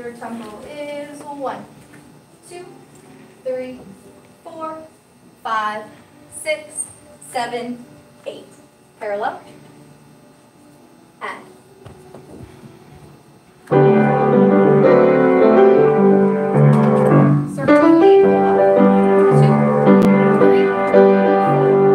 Your tempo is 1, 2, 3, 4, 5, 6, 7, 8. Parallel. And. Circle lead. 2, 3, 4, 6, 7,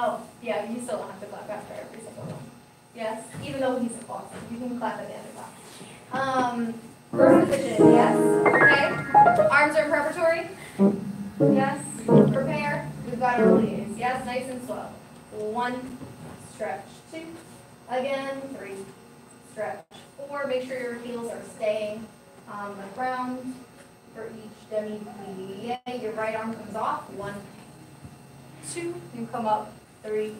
Oh, yeah, you still don't have to clap after every single one. Yes, even though he's a boss, you can clap at the end of class. First position, yes, okay. Arms are preparatory, yes. Prepare, we've got our leads, yes, nice and slow. 1, stretch, 2, again, 3, stretch, 4. Make sure your heels are staying on the ground for each demi-plie. Your right arm comes off, 1, 2, you come up, 3,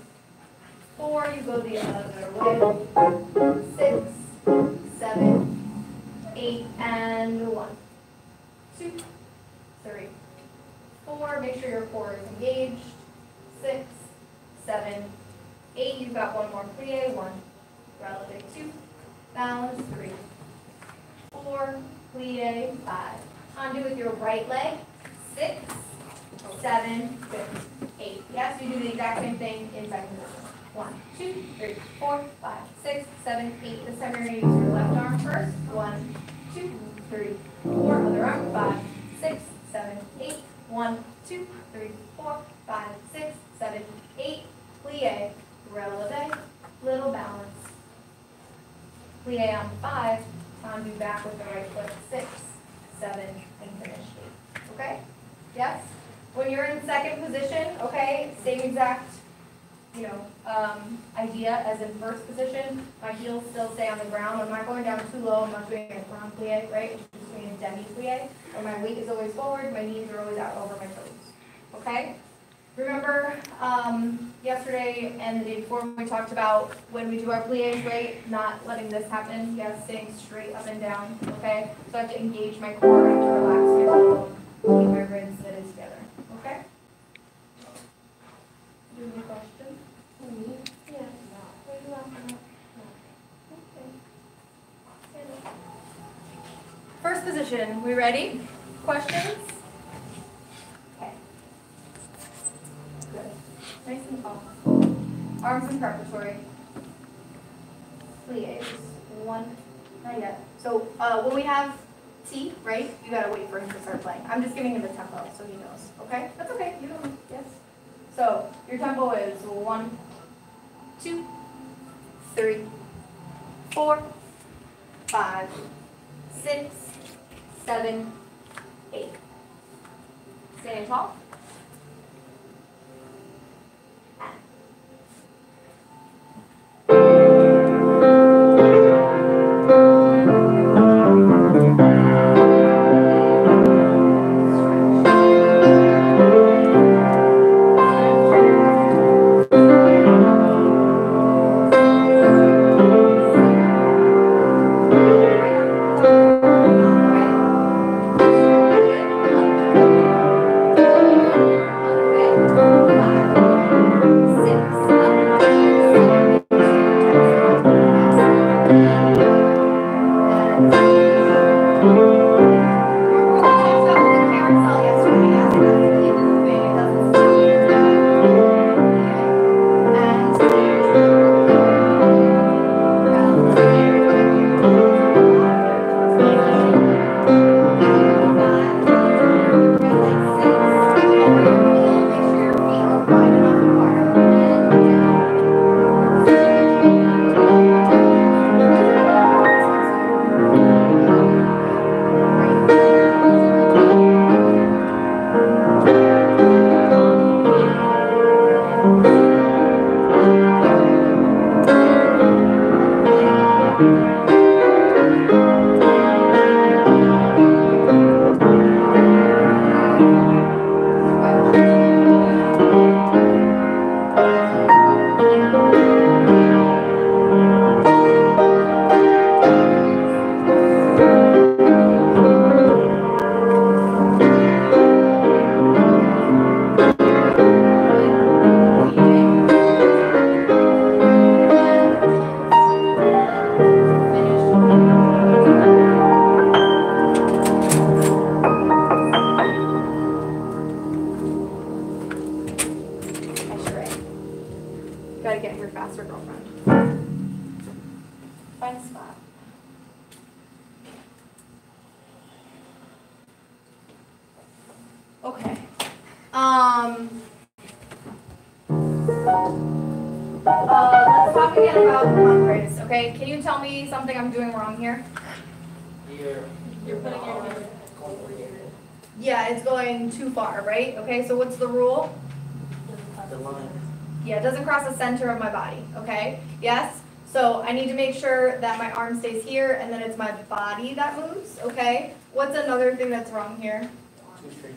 4, you go the other way, 6, 7, 8, and 1, 2, 3, 4, make sure your core is engaged, 6, 7, 8, you've got one more plie, 1, relative, 2, balance, 3, 4, plie, 5, undo with your right leg, 6, 7, 8. Yes, you do the exact same thing in second position. 1, 2, 3, 4, 5, 6, 7, 8. This time you're going to use your left arm first. 1, 2, 3, 4. Other arm. 5, 6, 7, 8. 1, 2, 3, 4, 5, 6, 7, 8. Plie, releve, little balance. Plie on 5. Undo back with the right foot. 6, 7, and finish 8. Okay? Yes? When you're in second position, okay, same exact, idea as in first position. My heels still stay on the ground. I'm not going down too low. I'm not doing a grand plie, right? I'm just doing a demi-plie. And my weight is always forward. My knees are always out over my toes. Okay? Remember yesterday and the day before when we talked about when we do our plies, right? Not letting this happen. Yes, staying straight up and down. Okay? So I have to engage my core. I have to relax my tailbone. Keep my ribs knitted together. Okay? Do you have a question? Me? Yeah. What are you laughing at? No. Okay. First position. We ready? Questions? Okay. Good. Nice and tall. Arms in preparatory. Plies. 1. Not yet. So when we have T, right? You gotta wait for him to start playing. I'm just giving him the tempo so he knows. Okay? That's okay. You don't. Yes. So your tempo is 1, 2, 3, 4, 5, 6, 7, 8. Standing tall. Okay. Let's talk again about Congress, okay? Can you tell me something I'm doing wrong here? You're putting your hand over here. Yeah, it's going too far, right? Okay, so what's the rule? The line. Yeah, it doesn't cross the center of my body, okay? Yes? So I need to make sure that my arm stays here and then it's my body that moves, okay? What's another thing that's wrong here? Too straight.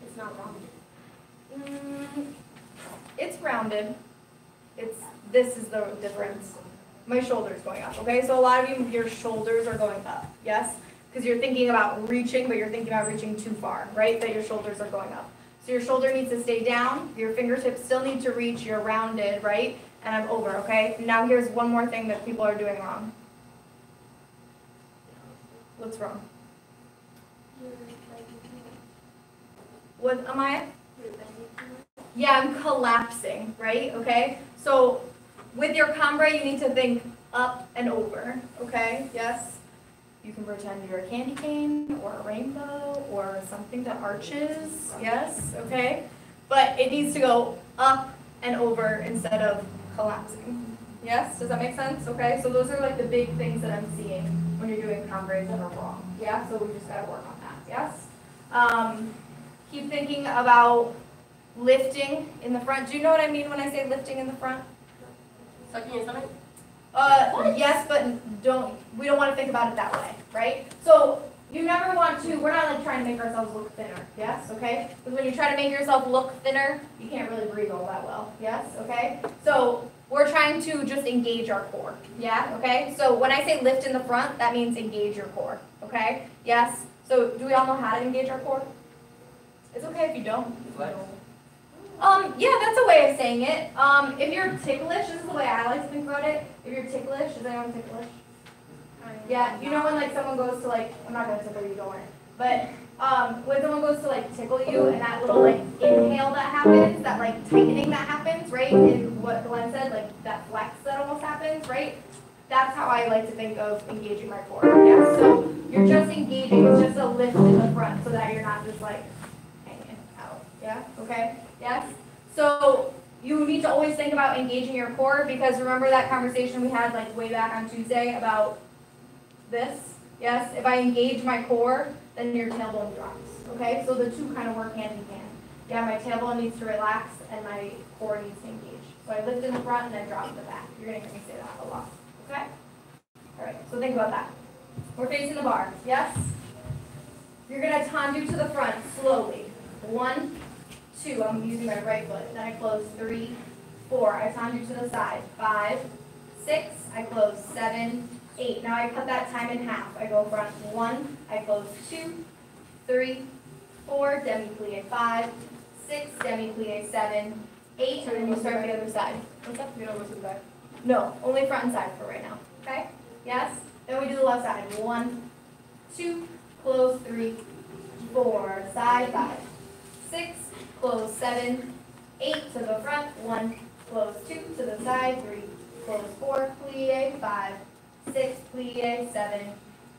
It's not wrong. It's rounded. This is the difference. My shoulder's going up, okay? So a lot of you, your shoulders are going up, yes? Because you're thinking about reaching, but you're thinking about reaching too far, right? That your shoulders are going up. So your shoulder needs to stay down, your fingertips still need to reach, you're rounded, right? And I'm over, okay? Now here's one more thing that people are doing wrong. What's wrong? What am I? Yeah, I'm collapsing, right? Okay? So with your cambrai, you need to think up and over, okay? Yes? You can pretend you're a candy cane or a rainbow or something that arches, yes? Okay? But it needs to go up and over instead of collapsing. Yes? Does that make sense? Okay? So those are like the big things that I'm seeing when you're doing cambrais that are wrong. Yeah? So we just gotta work on that. Yes? Keep thinking about lifting in the front. Do you know what I mean when I say lifting in the front? Sucking your stomach? Yes, but we don't want to think about it that way, right? So you never want to, we're not like trying to make ourselves look thinner, yes, okay? Because when you try to make yourself look thinner, you can't really breathe all that well, yes, okay? So we're trying to just engage our core, yeah, okay? So when I say lift in the front, that means engage your core, okay? Yes? So do we all know how to engage our core? It's okay if you don't. Flex. Yeah, that's a way of saying it. If you're ticklish, this is the way I like to think about it. If you're ticklish, is anyone ticklish? Yeah, you know when like someone goes to like, I'm not gonna tickle you, don't worry. But when someone goes to like tickle you and that little like inhale that happens, that like tightening that happens, right? Is what Glenn said, like that flex that almost happens, right? That's how I like to think of engaging my core. Yeah. So you're just engaging, it's just a lift in the front so that you're not just like hanging out. Yeah? Okay? Yes? So you need to always think about engaging your core because remember that conversation we had like way back on Tuesday about this? Yes? If I engage my core, then your tailbone drops. Okay? So the two kind of work hand in hand. Yeah, my tailbone needs to relax and my core needs to engage. So I lift in the front and then drop in the back. You're going to hear me say that a lot. Okay? Alright, so think about that. We're facing the bar. Yes? You're going to tendu to the front slowly. 1, 2, I'm using my right foot. Then I close 3, 4. I tendu to the side. 5, 6. I close 7, 8. Now I cut that time in half. I go front 1. I close 2, 3, 4. Demi-plie 5, 6. Demi-plie 7, 8. And then you start the other side. What's up? You don't go to the back. No, only front and side for right now. Okay? Yes? Then we do the left side. 1, 2. Close 3, 4. Side 5, 6. Close 7, 8 to the front, 1, close 2 to the side, 3, close 4, plie, 5, 6, plie, 7,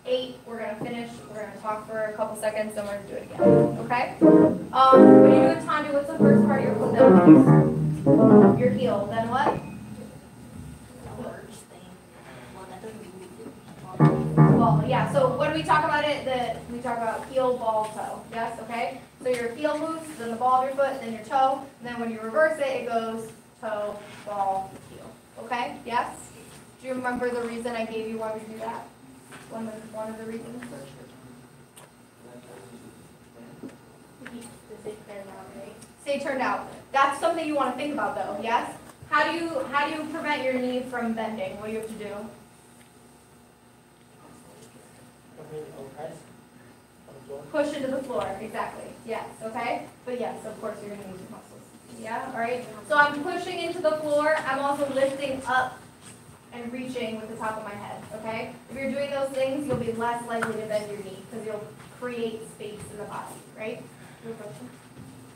8. We're going to finish, we're going to talk for a couple seconds, then we're going to do it again, okay? When you do a tendu, what's the first part of your foot that moves? Your heel, then what? Ball, yeah, so when we talk about it, we talk about heel, ball, toe, yes, okay? So your heel moves, then the ball of your foot, then your toe, and then when you reverse it, it goes toe, ball, heel, okay? Yes? Do you remember the reason I gave you why we do that? One of the reasons? Stay turned out. That's something you want to think about though, yes? How do you prevent your knee from bending? What do you have to do? Push into the floor, exactly. Yes, okay? But yes, of course you're going to use your muscles. Yeah, all right? So I'm pushing into the floor. I'm also lifting up and reaching with the top of my head, okay? If you're doing those things, you'll be less likely to bend your knee because you'll create space in the body, right? Your question?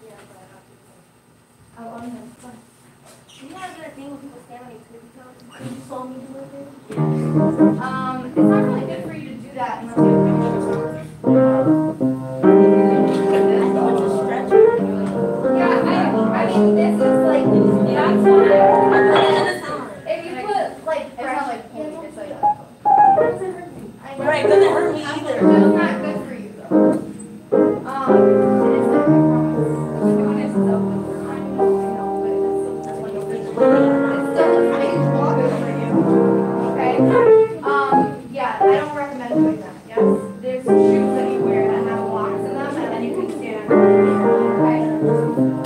Yeah, but I Oh, I'm going to do you have that thing when people stand on your tippy toes? Can you slow me a little bit? It's not really good for you to do that unless you have Right, doesn't hurt me either. That's not good for you though. It is good, I promise. I've been doing this since I was little. I know, but it's still like a good it's still a fine walk for you. Okay? Yeah, I don't recommend doing that. Yes? There's shoes that you wear that have locks in them, and then you can stand. Okay?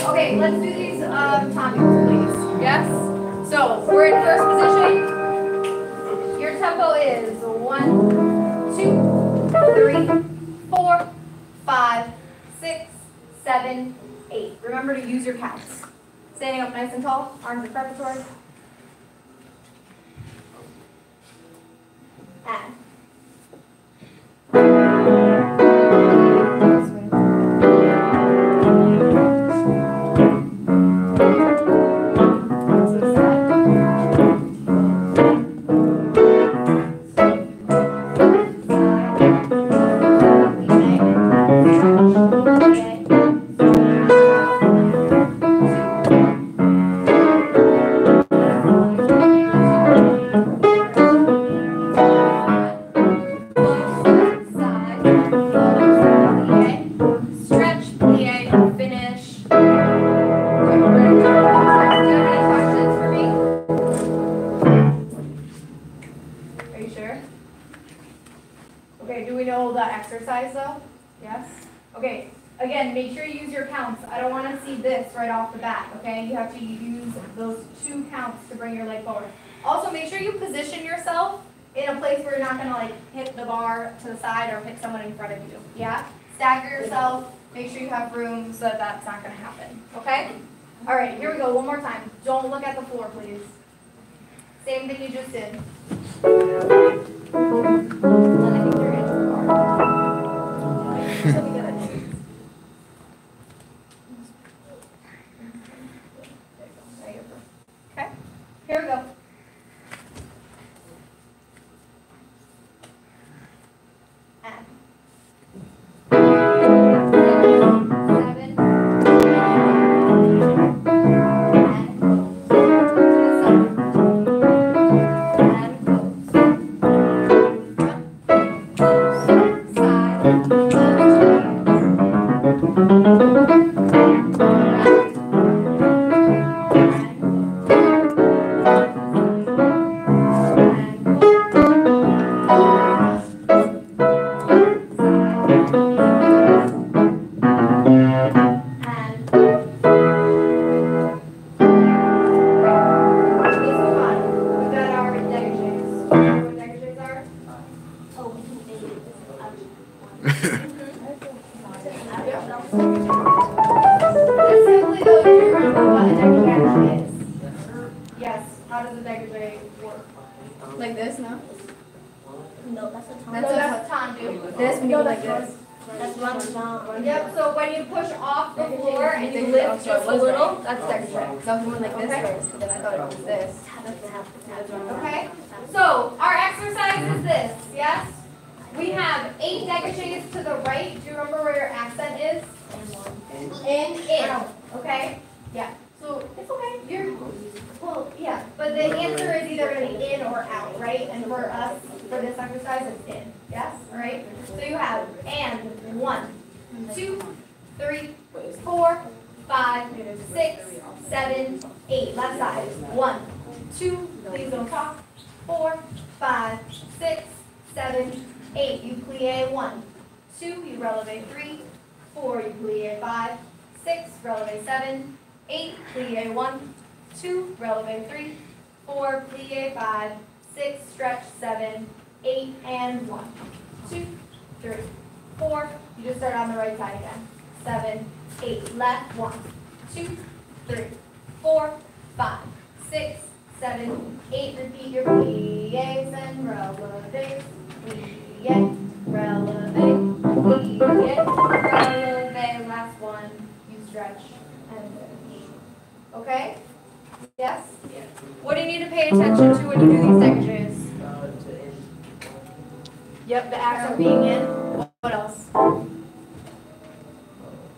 Okay, let's do these tommies, please. Yes? So, we're in first position. Your tempo is 1, 2, 3, 4, 5, 6, 7, 8. Remember to use your counts. Standing up nice and tall, arms are preparatory. And. Exercise though? Yes? Okay, again, make sure you use your counts. I don't want to see this right off the bat, okay? You have to use those 2 counts to bring your leg forward. Also, make sure you position yourself in a place where you're not going to like hit the bar to the side or hit someone in front of you, yeah? Stagger yourself, make sure you have room so that that's not going to happen, okay? All right, here we go, one more time. Don't look at the floor, please. Same thing you just did. Then I think you're in the bar. Okay, here we go. And 7, like this, no? No, that's a ton. That's a tandu. This, we go like this. That's one. Yep, so when you push off the floor and you lift just a little, that's deck trick. So I'm going like this first, but then I thought it was this. Okay? So our exercise is this, yes? We have 8 dégagés to the right. Do you remember where your accent is? In. Okay? Yeah. So it's okay. Well, yeah. But the answer is either going to be in or out, right? And for us, for this exercise, it's in. Yes? All right? So you have and 1, 2, 3, 4, 5, 6, 7, 8. Left side. 1, 2. Please don't talk. 4, 5, 6, 7, 8. You plie 1. 2. You releve 3. 4. You plie 5. 6. Releve 7. 8. Plie 1. 2. Releve 3. 4. Plie 5. 6. Stretch 7. 8 and 1. 2, 3, 4. You just start on the right side again. 7, 8. Left. 1, 2, 3, 4, 5, 6, 7, 8. Repeat your plies and releves. Plie, releve, plie, releve. Last one. You stretch and finish. Okay? Yes? Yeah. What do you need to pay attention to when you do these dégagés? To end. Yep, the accent being in. What else?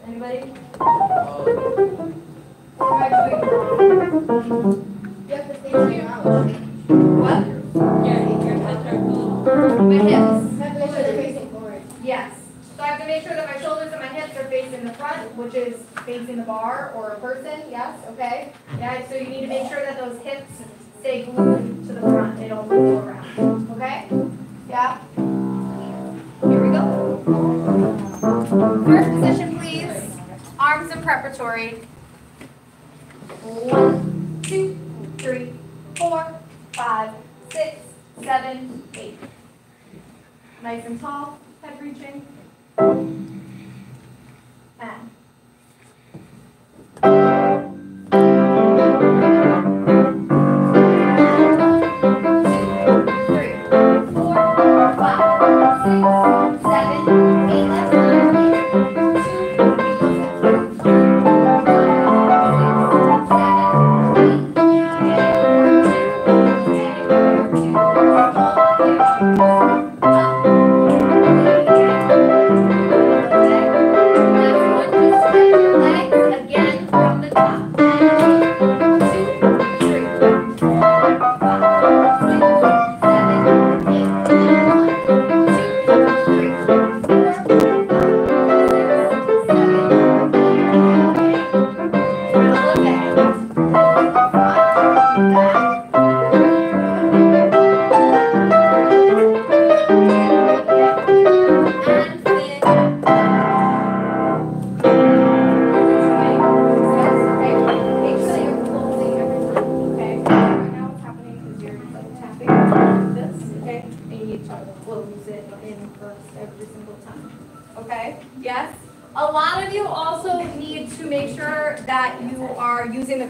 Anybody? What am I doing wrong? You have to think your knowledge. What? Your hips are cool. My hips. Yes. So I have to make sure that my shoulders and my hips are facing the front, which is facing the bar or a person. Yes, okay? Yeah, so you need to make sure that those hips stay glued to the front. They don't move around. Okay? Yeah? Here we go. First position, please. Arms in preparatory. 1, 2, 3, 4, 5, 6, 7, 8. Nice and tall, head reaching. And.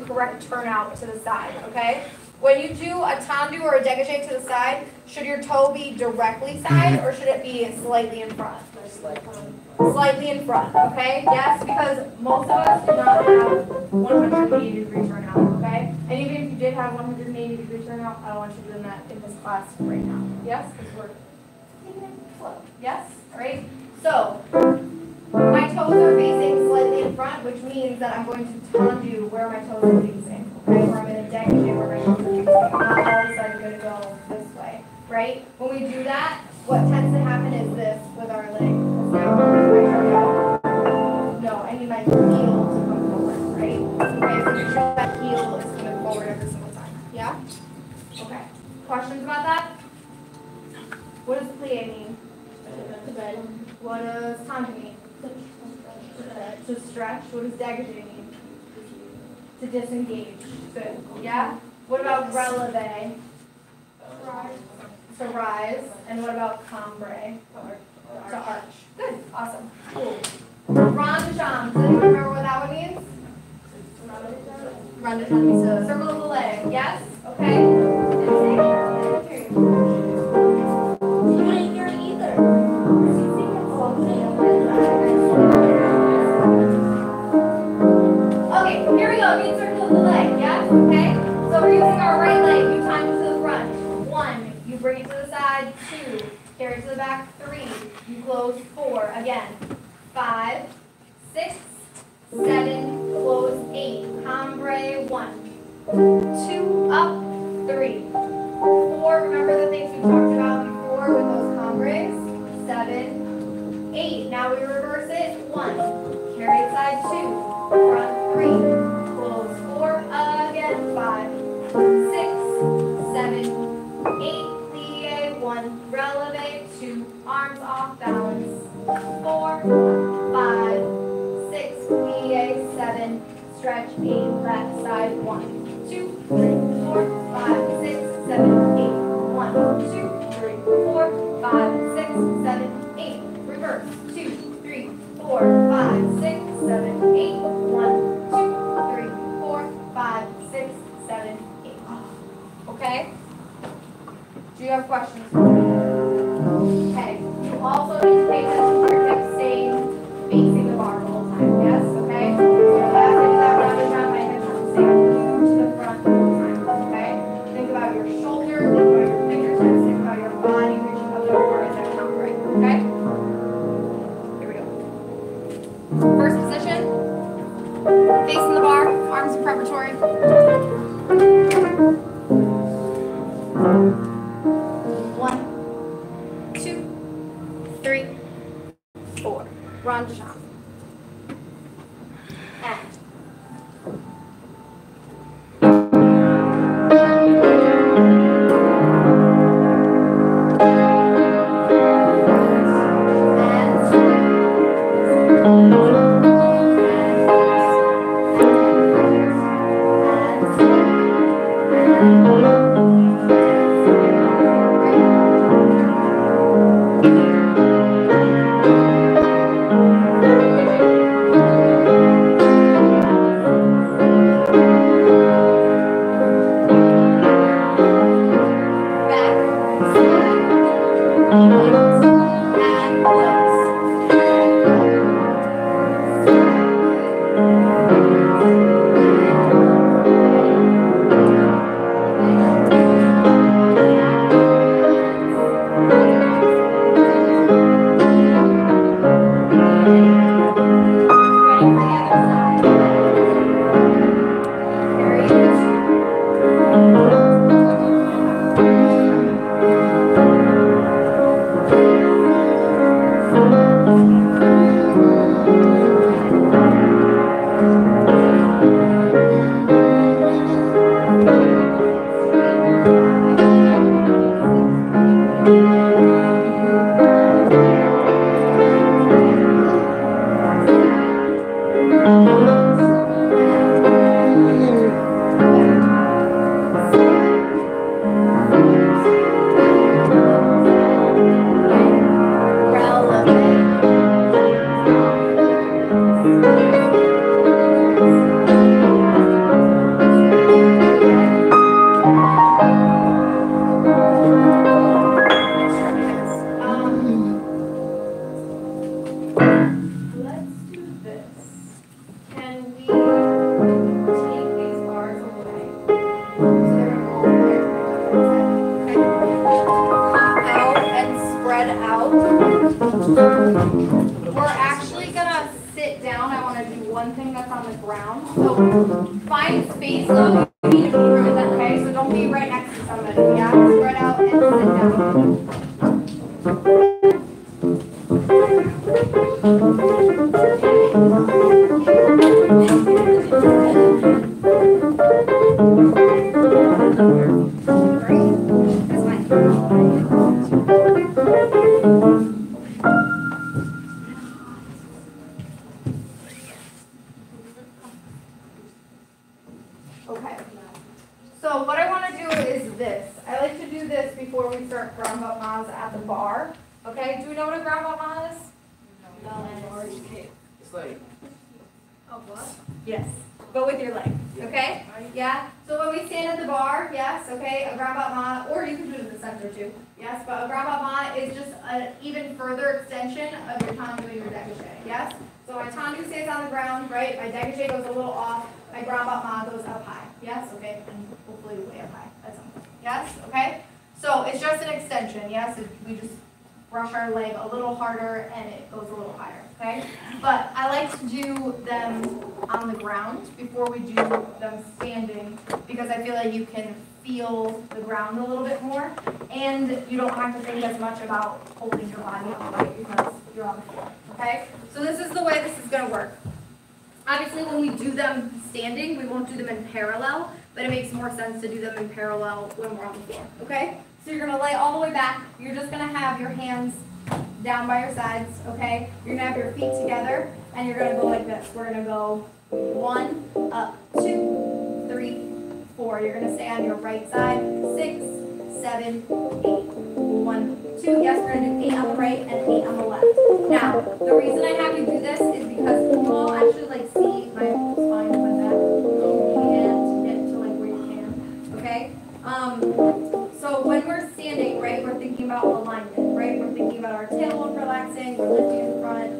Correct turnout to the side, okay? When you do a tendu or a dégagé to the side, should your toe be directly side or should it be slightly in front? Slightly in front, okay? Yes, because most of us do not have 180 degree turnout, okay? And even if you did have 180 degree turnout, I don't want you doing that in this class right now. Yes, because we're taking it slow. Yes, all right? So, my toes are facing slightly in front, which means that I'm going to tendu where my toes are facing, okay? Or I'm going to dégagé where my toes are facing. I'm not all of a sudden going to go this way, right? When we do that, what tends to happen is this with our leg. No, I need my heel to come forward, right? Okay, so make sure that heel is coming forward every single time. Yeah? Okay. Questions about that? What does plie mean? What does tendu mean? To stretch. What does dégagé mean? To disengage. Good. Yeah? What about releve? To rise. And what about cambre? To arch. Good. Awesome. Cool. Rond de jambe. Does anyone remember what that one means? Rond de jambe means a circle of the leg. Yes? Okay? You ain't here either. Okay, here we go. Good circle of the leg. Yes? Okay? So we're using our right leg. You time it to the front. 1. You bring it to the side. 2. Carry it to the back. 3. You close. 4. Again. 5, 6, 7, close. 8. Cambre. 1, 2, up. 3, 4. Remember the things we talked about before with those cambres. 7, 8. Now we reverse it. 1. Carry it side. 2. Front. 3. Close. 4. Again. 5, 6, 7, 8. Plie. 1. Releve. 2. Arms off. Balance. 4, 5, 6. Plie. 7. Stretch. 8. Left side. 1, 2, 3, 4, 5, 6, 7, 8. 1, 2, 3, 4, 5, 6, 7, 8. Reverse. 2, 3, 4, 5, 6, 7, 8. 1, 2, 3, 4, 5, 6, 7, 8. Okay? Do you have questions? Okay. You also need to pay attention to your hips staying facing the bar the whole time. Yes? Okay? So as I do that round and round, my hips have to stay glued to the front the whole time. Okay? Think about your shoulders, think about your fingertips, think about your body reaching up over in that cambre. Okay? Here we go. First position. Facing the bar, arms in preparatory. 1, 2, 3, Run to shop. And. We're actually gonna sit down. I want to do one thing that's on the ground. So find space though. You need to be through that, okay? So don't be right next to somebody. Yeah, spread out and sit down. That's fine. Okay, so what I want to do is this. I like to do this before we start ground up mas at the bar. Okay, do we know what a ground up ma is? No. It's like. Oh, what? Yes. Go with your leg. Okay? Yeah? So when we stand at the bar, yes, okay, a ground up ma, or you can do it in the center too. Yes, but a ground up ma is just an even further extension of your tendu and your dégagé. Yes? So my tendu stays on the ground, right? My dégagé goes a little off. My ground up ma goes up high. Yes? Okay? And hopefully way up high. That's something. Yes? Okay? So it's just an extension. Yes? We just brush our leg a little harder and it goes a little higher. Okay? But I like to do them on the ground before we do them standing because I feel like you can feel the ground a little bit more and you don't have to think as much about holding your body upright because you're on the floor. Okay? So this is the way this is going to work. Obviously, when we do them standing, we won't do them in parallel, but it makes more sense to do them in parallel when we're on the floor. Okay? So you're going to lay all the way back. You're just going to have your hands down by your sides, okay? You're going to have your feet together, and you're going to go like this. We're going to go 1, up, 2, 3, 4. You're going to stay on your right side, 6, 7, 8. 1, 2. Yes, we're going to do 8 on the right and 8 on the left. Now, the reason I have you do this is because you all actually like see my spine and my back. You can't get to like where you can, okay? So when we're standing, right, we're thinking about alignment, right? We're thinking about our tailbone relaxing, we're lifting in front,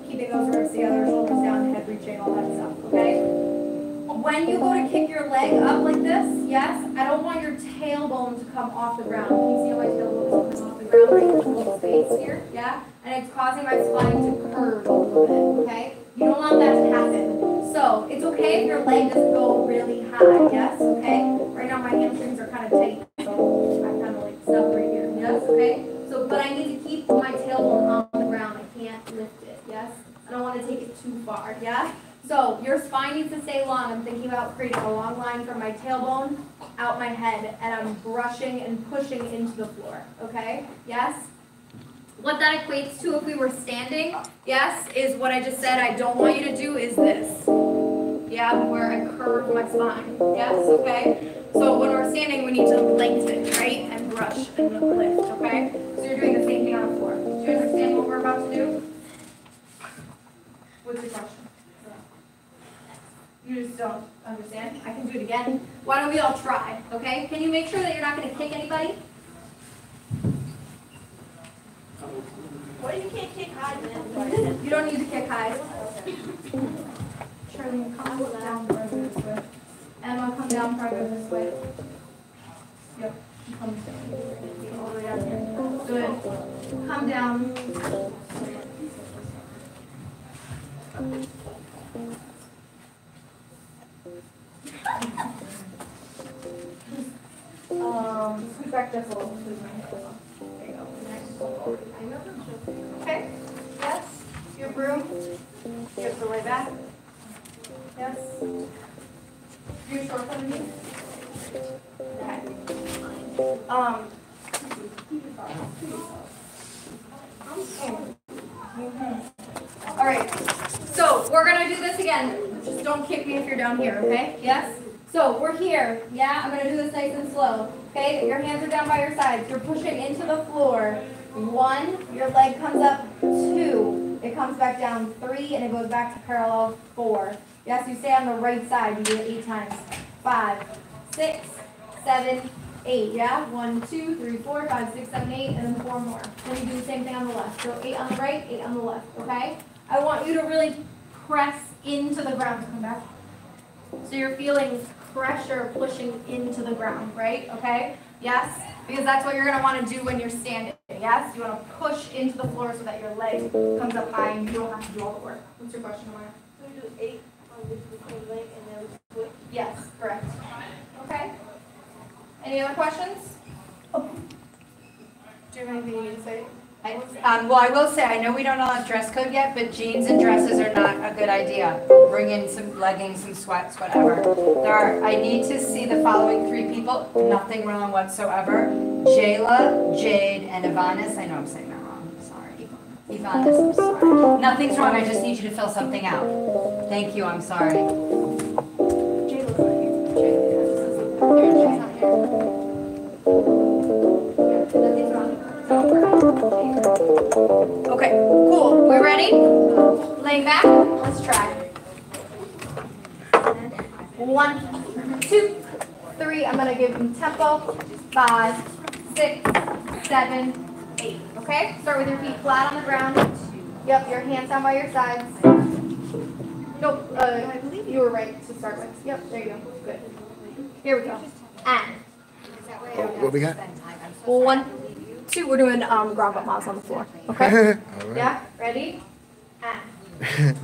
keeping those ribs together, shoulders down, head reaching, all that stuff, okay? When you go to kick your leg up like this, yes, I don't want your tailbone to come off the ground. Can you see how my tailbone is coming off the ground? Right, there's a little space here, yeah? And it's causing my spine to curve a little bit, okay? You don't want that to happen. So it's okay if your leg doesn't go really high, yes, okay? Right now my hamstrings are kind of tight, so I'm kind of like stuck right here, yes, okay? So, but I need to keep my tailbone on the ground. I can't lift it, yes? too far, yeah? So your spine needs to stay long. I'm thinking about creating a long line from my tailbone out my head, and I'm brushing and pushing into the floor, okay? Yes? What that equates to if we were standing, yes, is what I just said I don't want you to do is this. Yeah, where I curve my spine. Yes, okay? So when we're standing, we need to lengthen, right? And brush and lift, okay? So you're doing the same thing on the floor. Do you understand what we're about to do? What's your question? You just don't understand? I can do it again. Why don't we all try, okay? Can you make sure that you're not going to kick anybody? What if you can't kick high, man? You don't need to kick high. Charlie, come down further this way. Emma, come down further this way. Yep. Come down. All the way down here. Good. Come down. Scoot back just a little. There you go. Next. Okay. Yes. Your broom. Get the way back. Yes. Your short from me. All right. So we're gonna do this again. Just don't kick me if you're down here. Okay? Yes. So we're here. Yeah. I'm gonna do this nice and slow. Okay. Your hands are down by your sides. You're pushing into the floor. 1. Your leg comes up. 2. It comes back down. 3, and it goes back to parallel. 4. Yes, you stay on the right side. You do it 8 times. 5, 6, 7, 8. Yeah? 1, 2, 3, 4, 5, 6, 7, 8, and then 4 more. Then you do the same thing on the left. So 8 on the right, 8 on the left. Okay? I want you to really press into the ground. Come back. So you're feeling pressure pushing into the ground, right? Okay? Yes? Because that's what you're going to want to do when you're standing. Yes? You want to push into the floor so that your leg comes up high and you don't have to do all the work. What's your question, Amaya? So we do 8 on the leg and then we switch? Yes, correct. Okay? Any other questions? Oh. Do you have anything you need to say? Well, I will say, I know we don't all have dress code yet, but jeans and dresses are not a good idea. Bring in some leggings, some sweats, whatever. I need to see the following 3 people. Nothing wrong whatsoever. Jayla, Jade, and Ivanis. I know I'm saying that wrong. I'm sorry. Ivanis, I'm sorry. Nothing's wrong. I just need you to fill something out. Thank you. I'm sorry. Jayla's not here. Jayla's not here. Nothing's wrong. Okay, cool. We ready? Laying back? Let's try. 1, 2, 3. I'm going to give you tempo. 5, 6, 7, 8. Okay? Start with your feet flat on the ground. Yep, your hands down by your sides. Nope, I believe you were right to start with. Yep, there you go. Good. Here we go. And. What we got? 1, 2. We're doing ground up miles on the floor. Okay? Right. Yeah? Ready? And.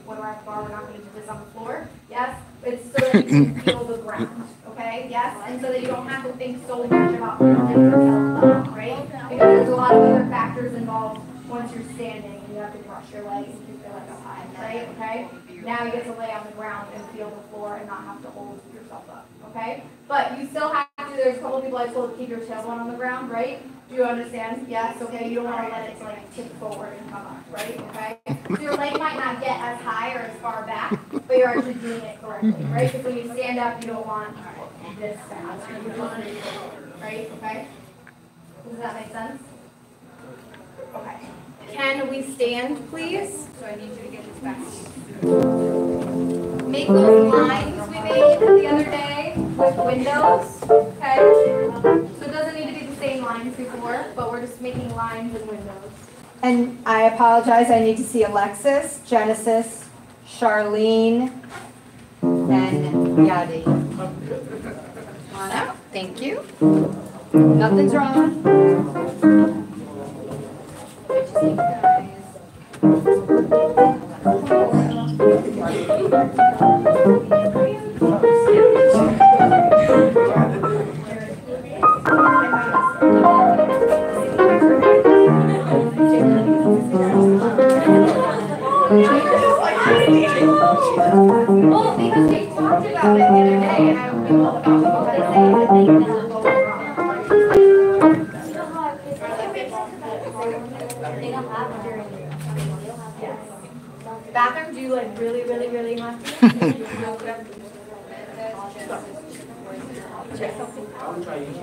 1 rep bar, we're not going to do this on the floor. Yes? It's so that you can feel the ground. Okay? okay, yes? And so that you don't have to think so much about holding yourself up, right? Because there's a lot of other factors involved once you're standing, and you have to cross your legs and keep your legs up high, right, okay? Now you get to lay on the ground and feel the floor and not have to hold yourself up, okay? But you still have to, there's a couple of people I told to keep your tailbone on the ground, right? Do you understand? Yes, okay, you don't want to let it like tip forward and come up, right, okay? So your leg might not get as high or as far back, but you're actually doing it correctly, right? Because when you stand up, you don't want this to happen, you want it forward, right, okay? Does that make sense? Okay. Can we stand, please? So I need you to get this back. Make those lines we made the other day with windows, okay? So it doesn't need to be the same lines before, but we're just making lines and windows. And I apologize, I need to see Alexis, Genesis, Charlene, and Yadi. Come on out, thank you. Nothing's wrong. Well, because we talked about it the other day, and I was all about people that say that they can go wrong. They don't have during Yes. Bathroom, do you like really, really, really must? I will try using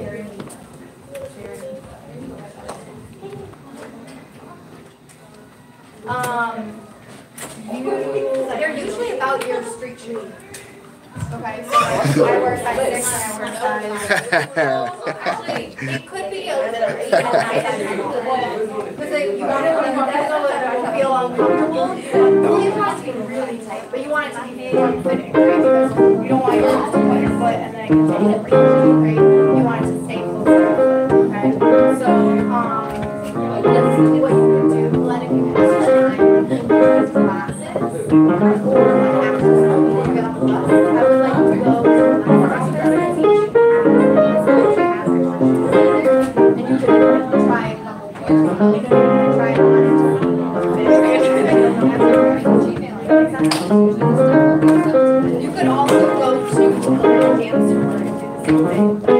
They're usually about your street shoes. Okay, so I wear size 6 and I wear actually, it could be a little bit because you want it to feel uncomfortable. It has to be really tight, but you want it to be fitting, right? Because you don't want your foot to put your foot and then it can take it right? You want it to stay close to your foot, okay? So, let's see what you can do. Let it be glasses. Or you could also go to a dance store and do the same thing.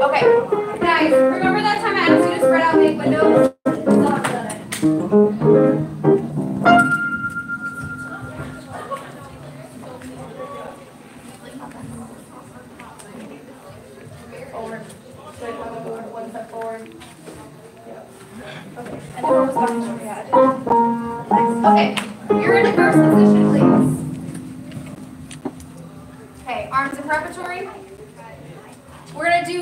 Okay, guys, remember that time I asked you to spread out and make windows? Forward. One step forward. Okay. And then we're back to okay. You're in reverse position, please. Okay, arms in preparatory. We're gonna do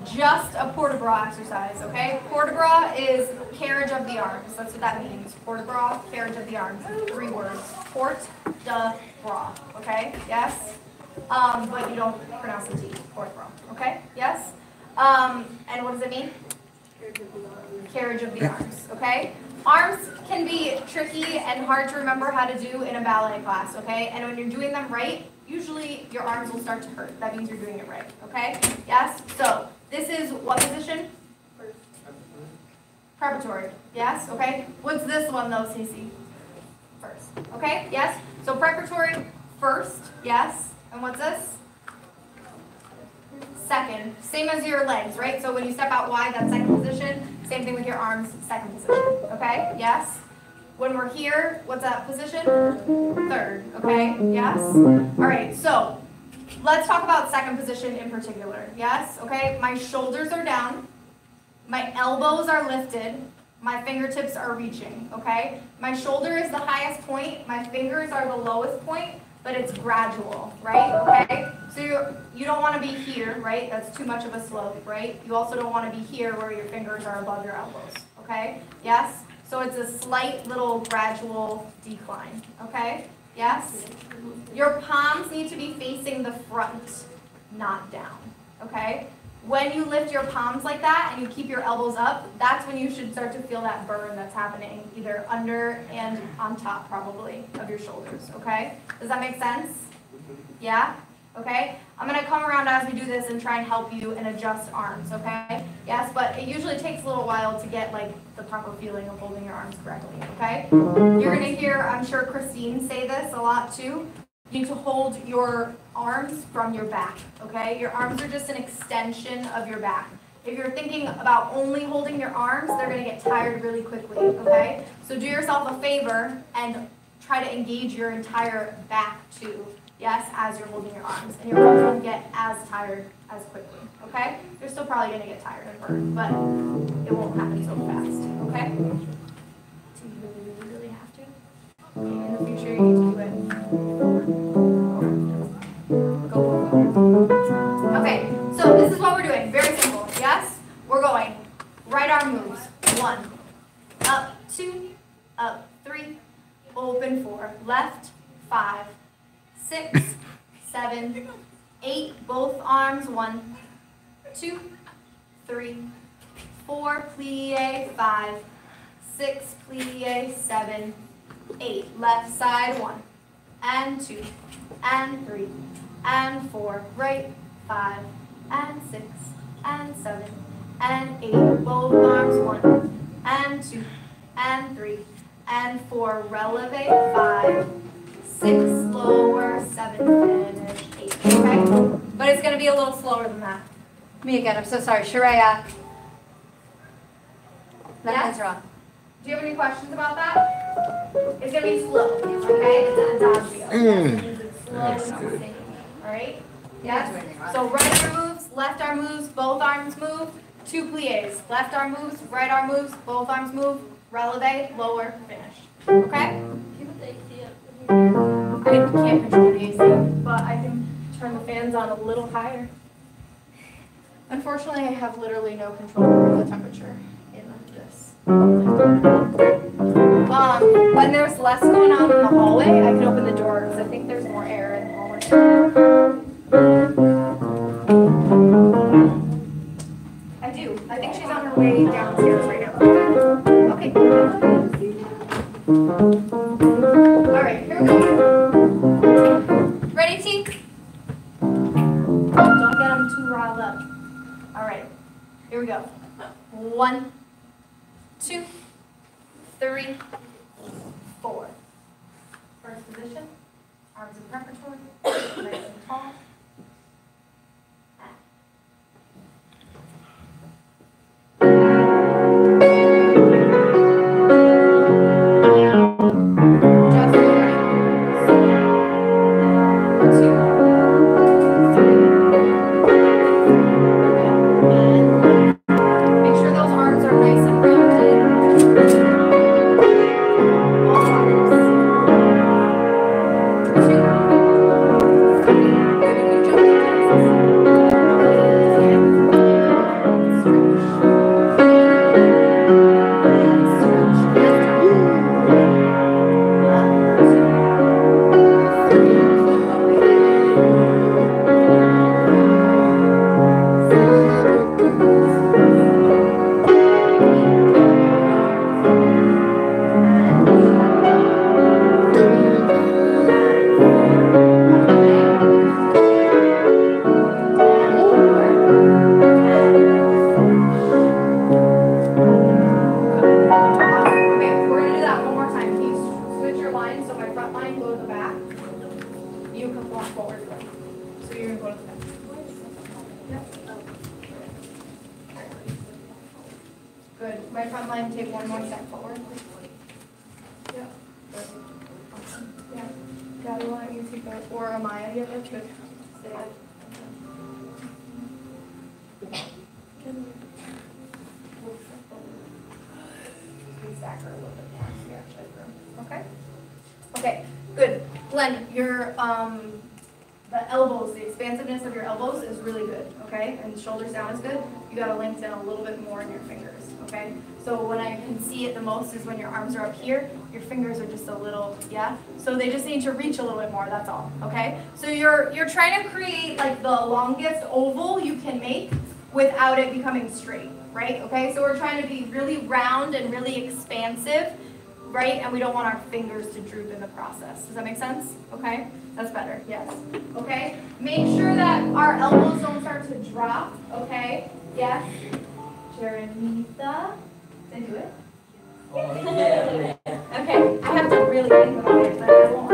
just a port de bras exercise, okay? Port de bras is carriage of the arms. That's what that means. Port de bras, carriage of the arms. 3 words. Port de bras, okay? Yes? But you don't pronounce the T. Port de bras, okay? Yes? And what does it mean? Carriage of the arms, okay? Arms can be tricky and hard to remember how to do in a ballet class, okay? And when you're doing them right, usually your arms will start to hurt. That means you're doing it right, okay? Yes? So, this is what position? Preparatory. Yes? Okay? What's this one though, Cece? First. Okay? Yes? So preparatory, first. Yes? And what's this? Second. Same as your legs, right? So when you step out wide, that's second position. Same thing with your arms, second position. Okay? Yes? When we're here, what's that position? Third. Okay? Yes? All right, so let's talk about second position in particular. Yes? Okay? My shoulders are down. My elbows are lifted. My fingertips are reaching. Okay? My shoulder is the highest point. My fingers are the lowest point, but it's gradual, right? Okay? So you don't want to be here, right? That's too much of a slope, right? You also don't want to be here where your fingers are above your elbows. Okay? Yes? So it's a slight little gradual decline. Okay? Yes? Your palms need to be facing the front, not down. Okay? When you lift your palms like that and you keep your elbows up, that's when you should start to feel that burn that's happening, either under and on top probably of your shoulders, okay? Does that make sense? Yeah? Okay? I'm going to come around as we do this and try and help you and adjust arms, okay? Yes, but it usually takes a little while to get like the proper feeling of holding your arms correctly, okay? You're going to hear, I'm sure Christine say this a lot too. You need to hold your arms from your back, okay? Your arms are just an extension of your back. If you're thinking about only holding your arms, they're going to get tired really quickly, okay? So do yourself a favor and try to engage your entire back too, yes, as you're holding your arms. And your arms won't get as tired as quickly, okay? You're still probably going to get tired and burned, but it won't happen so fast, okay? Do you really have to? Okay, in the future, you need to do it. Go. Okay, so this is what we're doing. Very simple, yes? We're going right arm moves. 1, up 2, up 3, open 4, left 5, 6, 7, 8, both arms. 1, 2, 3, 4, plie, 5, 6, plie, 7, 8. Left side, 1, and 2, and 3, and 4. Right, 5, and 6, and 7, and 8. Both arms, 1, and 2, and 3, and 4. Releve, 5, 6, lower, 7, finish, 8. Okay? But it's going to be a little slower than that. Me again, I'm so sorry. Sharia. Left Yes? hand's wrong. Do you have any questions about that? It's going to be slow, okay? It's adagio. That means it's slow and singing. All right? Yes? So right arm moves, left arm moves, both arms move. 2 plies. Left arm moves, right arm moves, both arms move. Releve, lower, finish. Okay? I can't control the AC, but I can turn the fans on a little higher. Unfortunately, I have literally no control over the temperature in this. When there's less going on in the hallway, I can open the door because I think there's more air in the hallway. I do. I think she's on her way downstairs right now. Okay. All right, here we go. Ready, team? Don't get them too riled up. All right, here we go. 1, 2, 3, 4. First position, arms in preparatory, nice and tall. Just right. 2, 3. Make sure those arms are nice and rounded. All arms. 2, 3. Good, and you jump Good. My front line, take one more step forward. Yeah. Yeah. Daddy, why don't you take that? Or Amaya, yeah, that's good. Stay up. Stack her a little bit more. So you actually have room. Okay? Okay, good. Glenn, your the elbows, the expansiveness of your elbows is really good, okay? And shoulders down is good. You gotta lengthen a little bit more in your fingers, okay? So when I can see it the most is when your arms are up here, your fingers are just a little, yeah? So they just need to reach a little bit more, that's all, okay? So you're trying to create like the longest oval you can make without it becoming straight, right? Okay, so we're trying to be really round and really expansive, right? And we don't want our fingers to droop in the process. Does that make sense? Okay, that's better, yes. Okay, make sure that our elbows don't start to drop, okay? Yes. Jarenita, did I do it? Oh, yeah. Okay, I have to really think about it, but I won't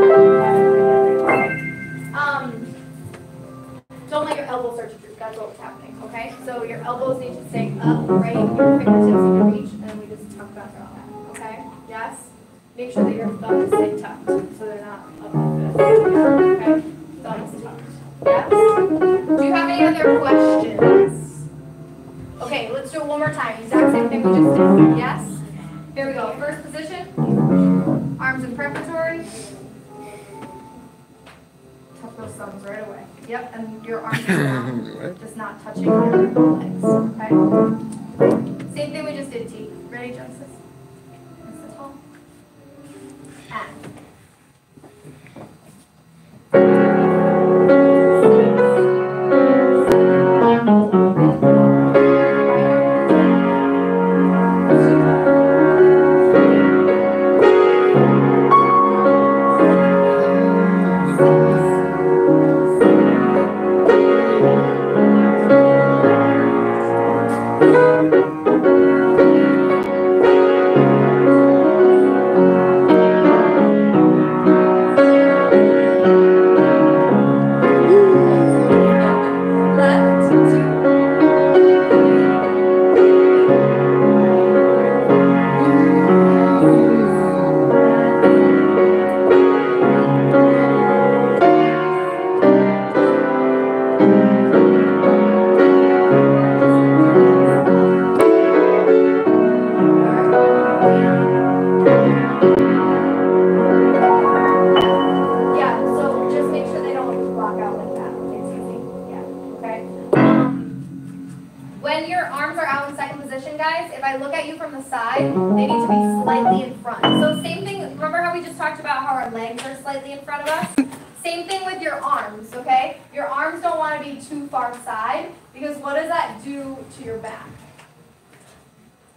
don't let your elbows start to droop. That's what's happening, okay? So your elbows need to stay up, right? Your fingertips need to reach, and then we just talk about that, okay? Yes? Make sure that your thumbs stay tucked, so they're not up like this, okay? Thumbs tucked. Yes? Do you have any other questions? Okay, let's do it one more time. Exact same thing we just did. Yes? Here we go. First position. Arms in preparatory. Tuck those thumbs right away. Yep, and your arms are down, just not touching your legs. Okay? Same thing we just did, T. Ready, Genesis? Nice and tall. And.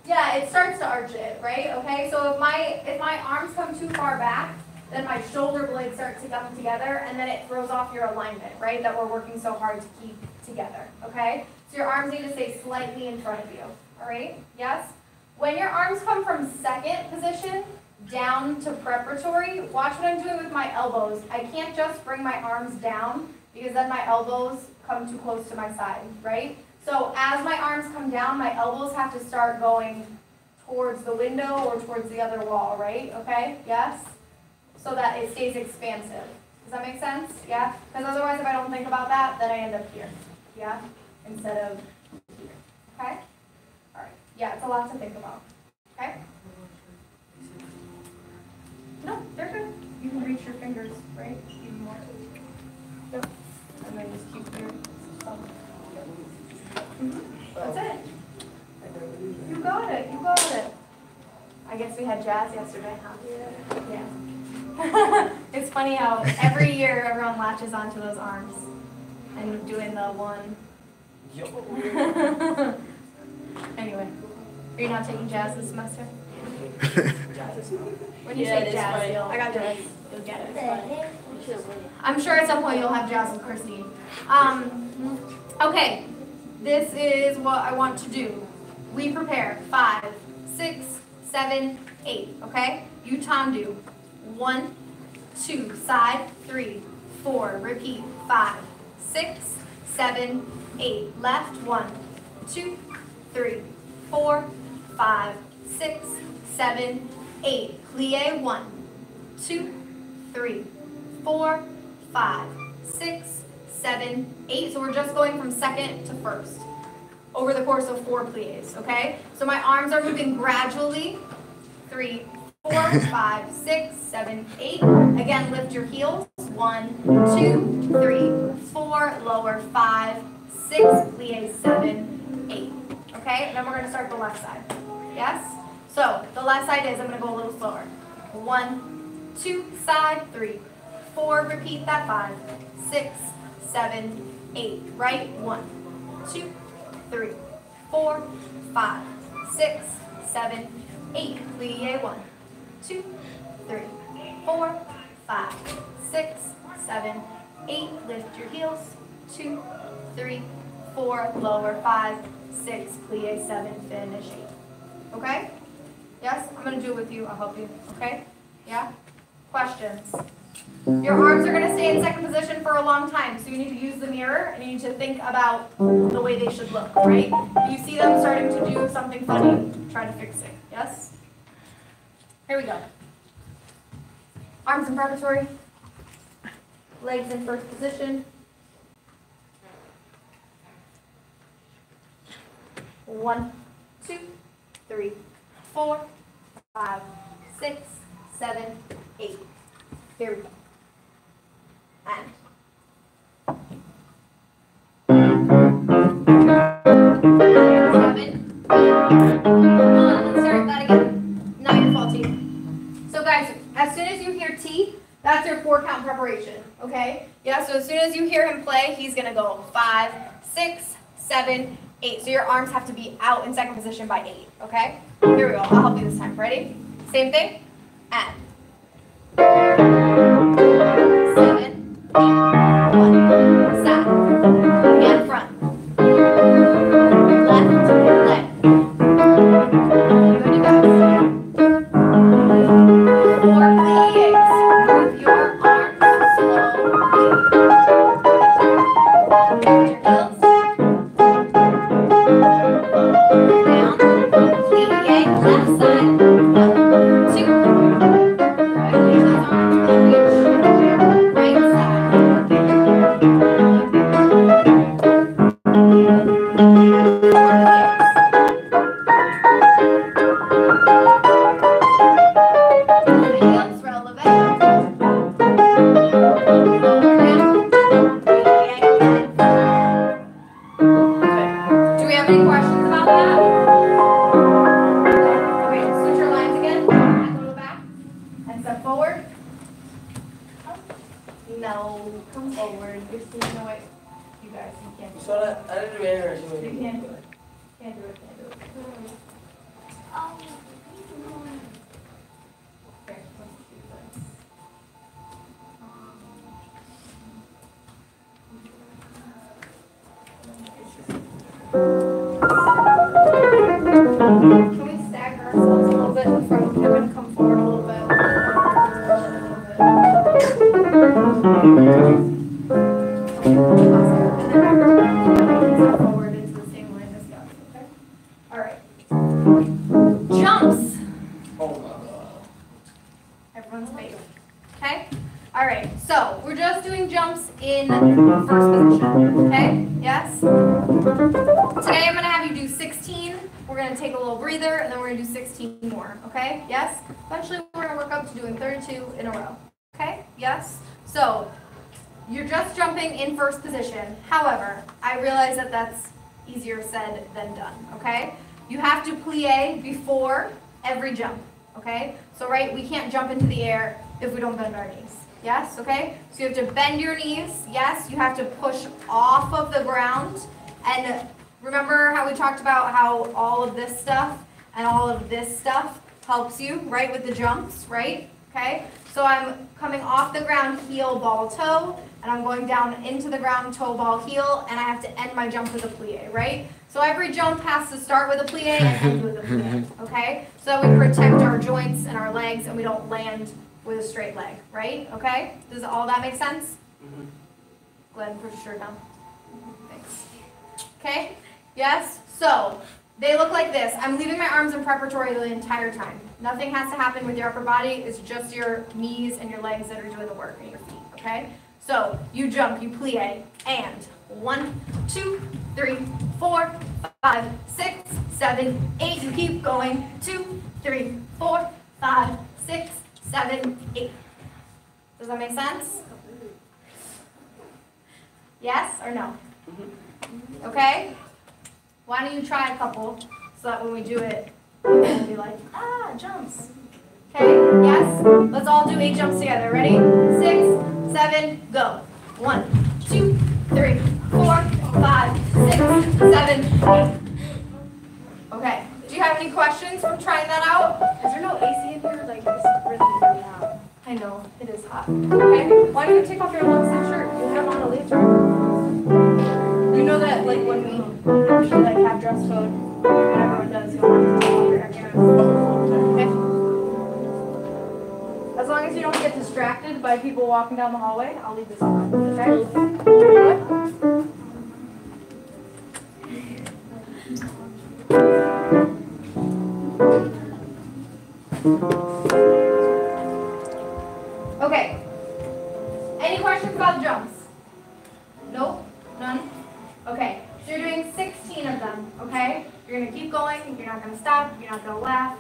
Yeah, it starts to arch it, right? Okay, so if my arms come too far back, then my shoulder blades start to come together, and then it throws off your alignment, right? That we're working so hard to keep together, okay? So your arms need to stay slightly in front of you, all right? Yes? When your arms come from second position down to preparatory, watch what I'm doing with my elbows. I can't just bring my arms down because then my elbows come too close to my side, right? So as my arms come down, my elbows have to start going towards the window or towards the other wall, right? Okay, yes? So that it stays expansive. Does that make sense? Yeah? Because otherwise if I don't think about that, then I end up here. Yeah? Instead of here. Okay? All right. Yeah, it's a lot to think about. Okay? No, they're good. You can reach your fingers, right? Even more. Yep. And then just keep your thumb. That's it. You got it. You got it. I guess we had jazz yesterday, huh? Yeah. It's funny how every year everyone latches onto those arms and doing the one. Anyway, are you not taking jazz this semester? When you take jazz, I got jazz. You'll get it. It's fun. I'm sure at some point you'll have jazz with Christine. Okay. This is what I want to do. We prepare 5, 6, 7, 8, okay? You tandu. 1, 2, side, 3, 4, repeat, 5, 6, 7, 8. Left, 1, 2, 3, 4, 5, 6, 7, 8. Plie, 1, 2, 3, 4, 5, 6, 7, 8. So we're just going from second to first over the course of 4 plies, okay? So my arms are moving gradually. 3, 4, 5, 6, 7, 8. Again, lift your heels. 1, 2, 3, 4. Lower 5, 6. Plie 7, 8. Okay? And then we're going to start the left side. Yes? So the left side is, I'm going to go a little slower. 1, 2, side, 3, 4. Repeat that. 5, 6, 7, 8. Right? 1, 2, 3, 4, 5, 6, 7, 8. Plie. 1, 2, 3, 4, 5, 6, 7, 8. Lift your heels. 2, 3, 4. Lower. 5, 6. Plie. 7. Finish 8. Okay? Yes? I'm going to do it with you. I'll help you. Okay? Yeah? Questions? Your arms are going to stay in second position for a long time, so you need to use the mirror and you need to think about the way they should look, right? If you see them starting to do something funny, try to fix it. Yes? Here we go. Arms in preparatory. Legs in first position. 1, 2, 3, 4, 5, 6, 7, 8. Here we go. And. 7, 8. Let's start that again. Not your fault, T. So guys, as soon as you hear T, that's your 4 count preparation, okay? Yeah, so as soon as you hear him play, he's gonna go 5, 6, 7, 8. So your arms have to be out in second position by 8, okay? Here we go, I'll help you this time. Ready? Same thing. And. 7, 8, 1. Stop. And front. Left leg. Good to go. 4 plies. Move your arms slowly. Lift your heels. Down. Plie. Left side. 1, 2. Right. Reach those arms. Reach. Right side. 4 plies. Heels relevant. Lower down. Plie. Good. Do we have any questions about that? Okay, switch your lines again. And go to the back. And step forward. No, come forward. You're still no way. You guys, you can't do it. So I didn't do errors. You can't do it. Can't do it, can't do it. Okay, let's do this. Can we stagger ourselves a little bit in front of Kevin? Come forward a little bit. Step forward into the same line as Gus, okay? All right. Jumps. Oh my god. Everyone's favorite. Okay? All right. So we're just doing jumps in first position. Okay? Yes? Today I'm going to have you do 16. We're going to take a little breather, and then we're going to do 16 more. Okay? Yes? Eventually we're going to work up to doing 32 in a row. Okay? Yes? So you're just jumping in first position. However, I realize that that's easier said than done. Okay? You have to plie before every jump. Okay? So, right, we can't jump into the air if we don't bend our knees. Yes? Okay? So you have to bend your knees. Yes? You have to push off of the ground. And remember how we talked about how all of this stuff and all of this stuff helps you, right, with the jumps, right? Okay? So I'm coming off the ground, heel, ball, toe, and I'm going down into the ground, toe, ball, heel, and I have to end my jump with a plie, right? So every jump has to start with a plie and end with a plie, okay? So that we protect our joints and our legs and we don't land with a straight leg, right? Okay? Does all that make sense? Mm-hmm. Go ahead and put your shirt down. Thanks. Okay? Yes? So, they look like this. I'm leaving my arms in preparatory the entire time. Nothing has to happen with your upper body. It's just your knees and your legs that are doing the work and your feet, okay? So, you jump, you plie, and 1, 2, 3, 4, 5, 6, 7, 8. You keep going. 2, 3, 4, 5, 6, 7, 8. Does that make sense? Yes or no? Okay? Why don't you try a couple so that when we do it, you'll be like, ah, jumps. Okay? Yes? Let's all do 8 jumps together. Ready? 6, 7, go. 1, 2, 3, 4, 5, 6, 7, 8. Okay. Do you have any questions from trying that out? Is there no AC in here? Like, it's really hot. I know, it is hot. Okay. Why don't you take off your long sleeve shirt? You have on a laser. You know that, like, when we actually, like, have dress code, and everyone does, you don't have to take off your extras. Okay? As long as you don't get distracted by people walking down the hallway, I'll leave this on. Okay? Okay. Any questions about the jumps? Nope? None? Okay. So you're doing 16 of them, okay? You're going to keep going. You're not going to stop. You're not going to laugh.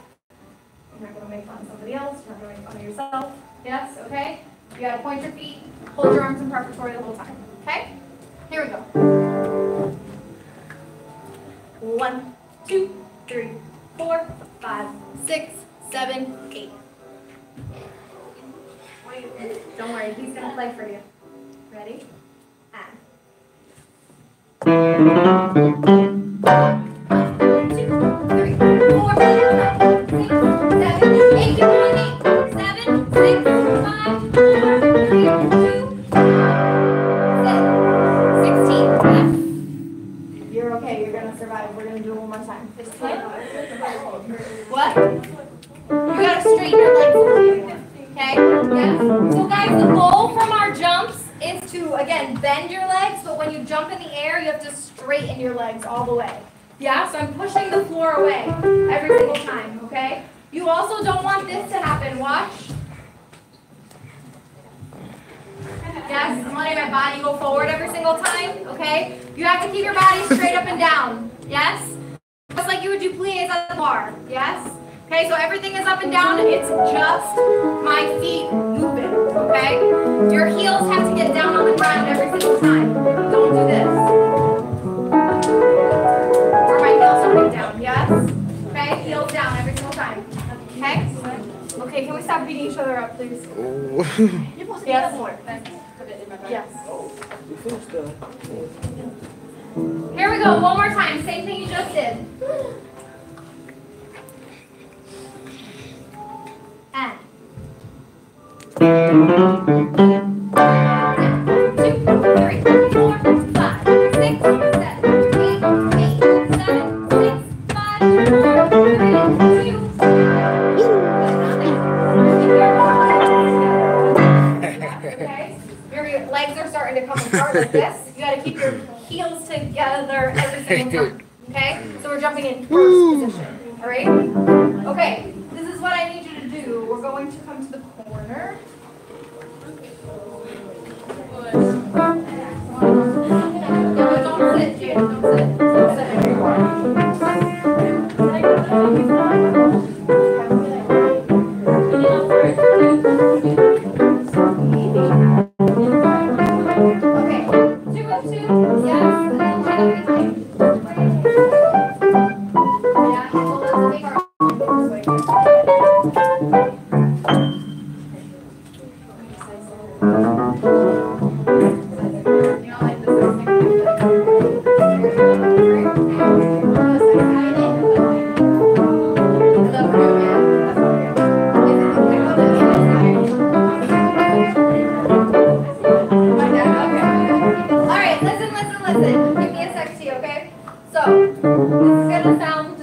You're not going to make fun of somebody else. You're not going to make fun of yourself. Yes? Okay? You got to point your feet. Hold your arms in preparatory the whole time. Okay? Here we go. 1, 2, 3, 4, 5, 6, 7, 8. Don't worry, he's gonna play for you. Ready? And. 1, 2, 3, 4, 5, 6, 7, 8. Keep going, 8, 7, 6, 5, 4, 3, 2, 16. You're okay. You're gonna survive. We're gonna do it one more time. What? You gotta straighten your legs. Okay? Yes? So guys, the goal from our jumps is to, again, bend your legs, but when you jump in the air, you have to straighten your legs all the way. Yeah? So I'm pushing the floor away every single time, okay? You also don't want this to happen. Watch. Yes, I'm letting my body go forward every single time, okay? You have to keep your body straight up and down, yes? Just like you would do plies at the bar, yes? Okay, so everything is up and down, it's just my feet moving, okay? Your heels have to get down on the ground every single time. Don't do this. Or my heels are getting down, yes? Okay, heels down every single time, okay? Okay, can we stop beating each other up, please? Yes. Yes. Here we go, one more time, same thing you just did. And. 1, 2, 3, 4, 5, 6, 7, 8, 7, 6, 5, 4, 3, 2. Okay? Your legs are starting to come apart like this. You got to keep your heels together every single time. Okay? So we're jumping in first position. All right? Okay. This is what I need you to do. We're going to come to the corner. No, don't sit, Jade. Don't sit. Don't sit anymore. Okay. 2 of 2. Yes. And then try to be yeah. So let's make our this way. You know, like this is Alright, listen. Give me a sec, okay? So, this is gonna sound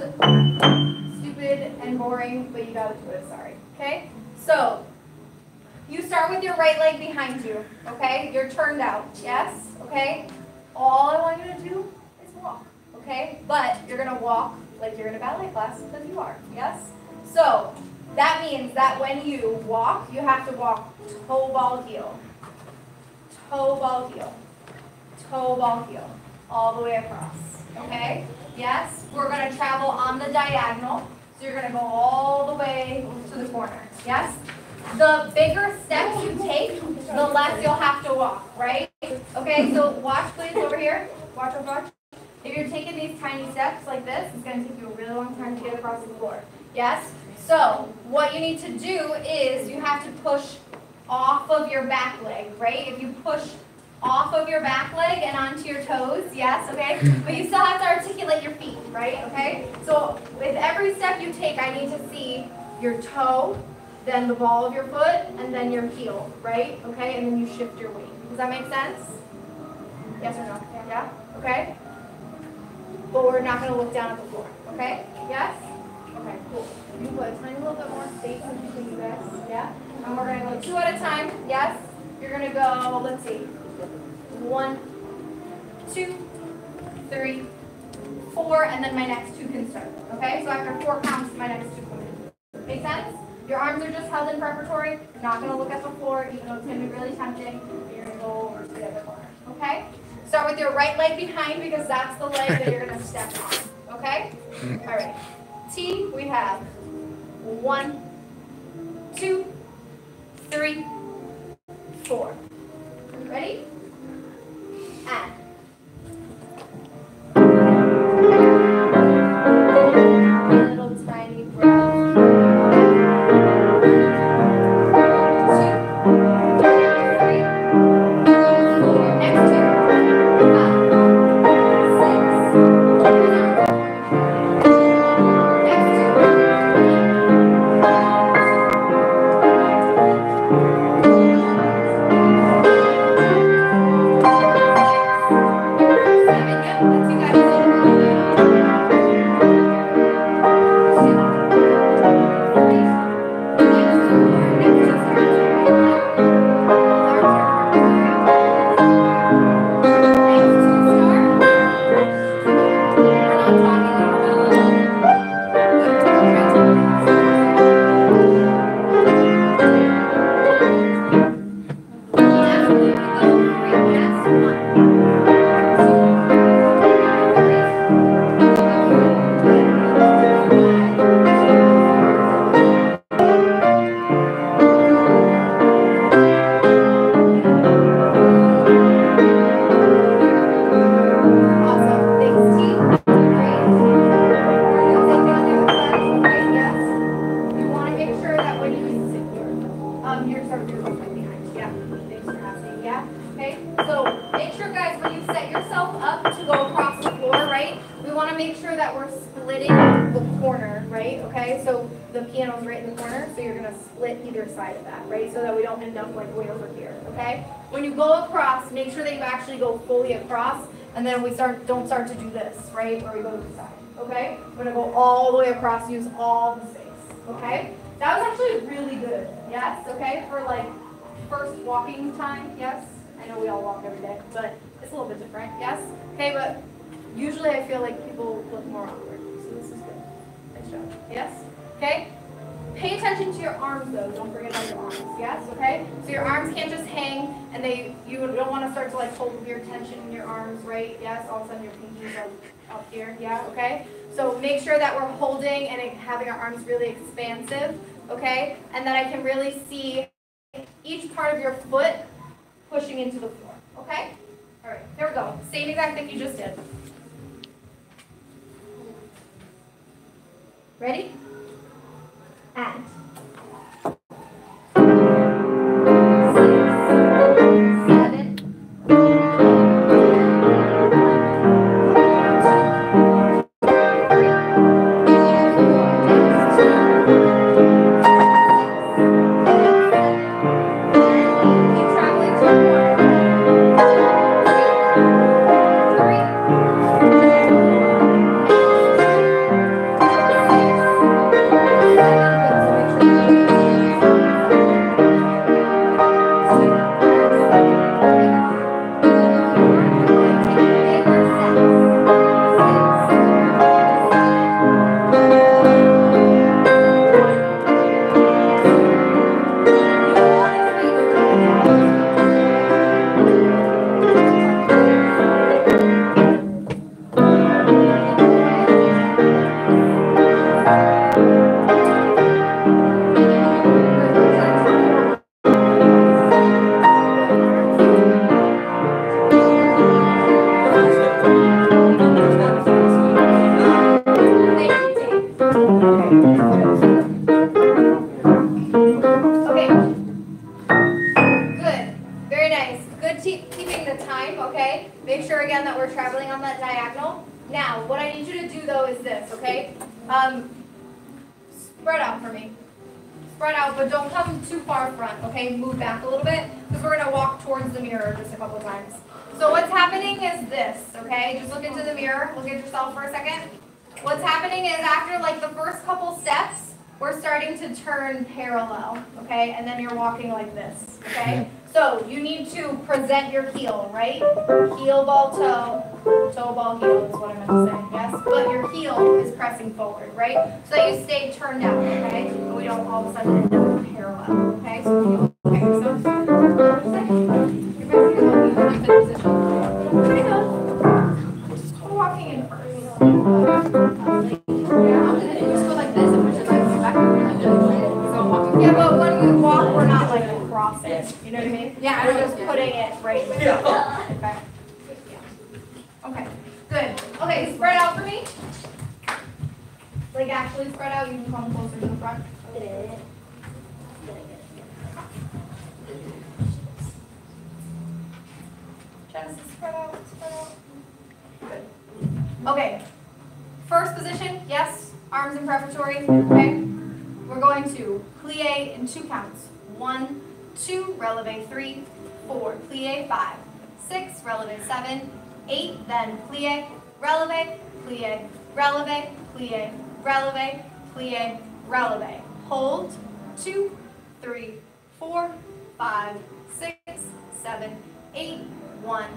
stupid and boring, but you gotta do it, sorry. Okay? So, you start with your right leg behind you, okay? You're turned out, yes? Okay? All I want you to do is walk, okay? But you're gonna walk like you're in a ballet class, because you are, yes? So, that means that when you walk, you have to walk toe, ball, heel. Toe, ball, heel. Toe, ball, heel. All the way across, okay? Yes? We're gonna travel on the diagonal, so you're gonna go all the way to the corner, yes? The bigger steps you take, the less you'll have to walk, right? Okay, so watch please over here. Watch. If you're taking these tiny steps like this, it's going to take you a really long time to get across the floor. Yes? So, what you need to do is you have to push off of your back leg, right? If you push off of your back leg and onto your toes, yes, okay? But you still have to articulate your feet, right, okay? So with every step you take, I need to see your toe, then the ball of your foot, and then your heel, right, okay? And then you shift your weight. Does that make sense? Yes or no? Yeah? Okay? But we're not going to look down at the floor, okay? Yes? Okay, cool. You put a tiny little bit more space in between you guys, yeah? And we're going to go 2 at a time, yes? You're going to go, let's see, 1, 2, 3, 4, and then my next 2 can start, okay? So after 4 counts, my next 2 come in. Make sense? Your arms are just held in preparatory. You're not going to look at the floor, even though it's going to be really tempting. You're going to go over to the other corner, okay? Start with your right leg behind because that's the leg that you're going to step on, okay? All right. T, we have 1, 2, 3, 4. Ready? And. Little tiny breath. 'Cause then we don't start to do this, right? Where we go to the side, okay? We're gonna go all the way across, use all the space, okay? That was actually really good, yes, okay? For like first walking time, yes? I know we all walk every day, but it's a little bit different, yes? Okay, but usually I feel like people look more awkward, so this is good. Nice job, yes? Okay? Pay attention to your arms though, don't forget about your arms, yes, okay? So your arms can't just hang and you don't want to start to like hold your tension in your arms, right? Yes, all of a sudden your pinkies are up here, yeah, okay? So make sure that we're holding and having our arms really expansive, okay? And that I can really see each part of your foot pushing into the floor, okay? All right, here we go. Same exact thing you just did. Ready? And. 6, time, okay? Make sure again that we're traveling on that diagonal. Now, what I need you to do though is this, okay? Spread out for me. Spread out, but don't come too far front, okay? Move back a little bit, because we're gonna walk towards the mirror just a couple times. So what's happening is this, okay? Just look into the mirror, look at yourself for a second. What's happening is after like the first couple steps, we're starting to turn parallel, okay? And then you're walking like this, okay? So you need to present your heel, right? Heel, ball, toe, toe, ball, heel is what I meant to say, yes? But your heel is pressing forward, right? So that you stay turned out, okay? And we don't all of a sudden end up parallel, okay? So heel, okay, so what did you say? You're pressing the position. Pretty good. We're walking in first. Yeah, but when we walk, we're not like crossing. You know what I mean? Yeah, we're just putting it right in the middle. Okay. Okay. Good. Okay, spread out for me. Like actually spread out. You can come closer to the front. Genesis, spread out. Spread out. Good. Okay. First position. Yes. Arms in preparatory. Okay. We're going to plie in 2 counts. 1, 2, releve 3, 4, plie 5, 6, releve 7, 8, then plie, releve, plie, releve, plie, releve, plie, releve. Hold. 2, 3, 4, 5, 6, 7, 8, 1,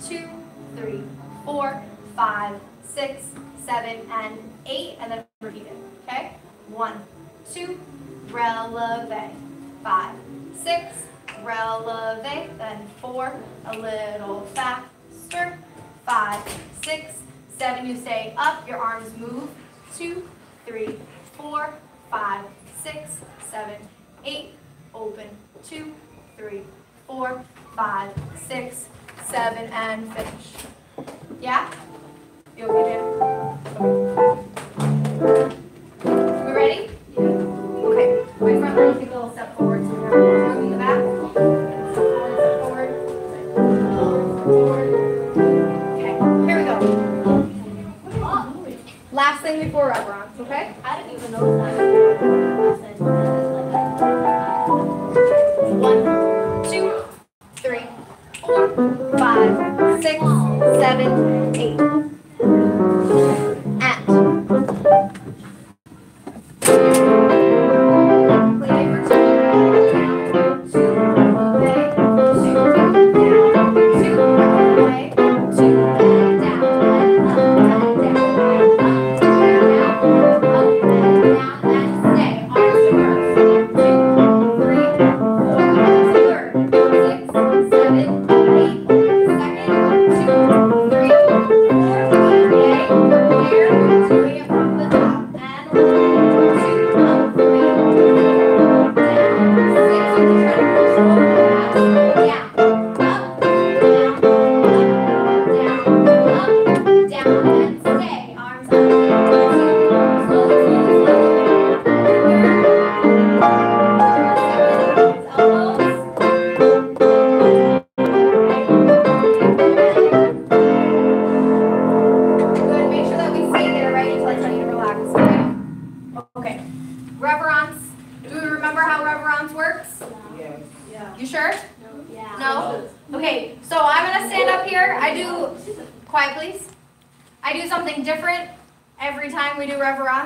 2, 3, 4, 5, 6, 7, and 8, and then repeat it. Okay? 1, 2, releve, 5, 6, releve, then 4, a little faster, 5, 6, 7, you stay up, your arms move, 2, 3, 4, 5, 6, 7, 8, open, 2, 3, 4, 5, 6, 7, and finish. Yeah? You okay, Jan? We ready? Okay, my front leg, take a little step forward, so we're moving the back. Step forward, forward. Okay, here we go. Last thing before reverence, okay? I didn't even know that. 1, 2, 3, 4, 5, 6, 7, 8.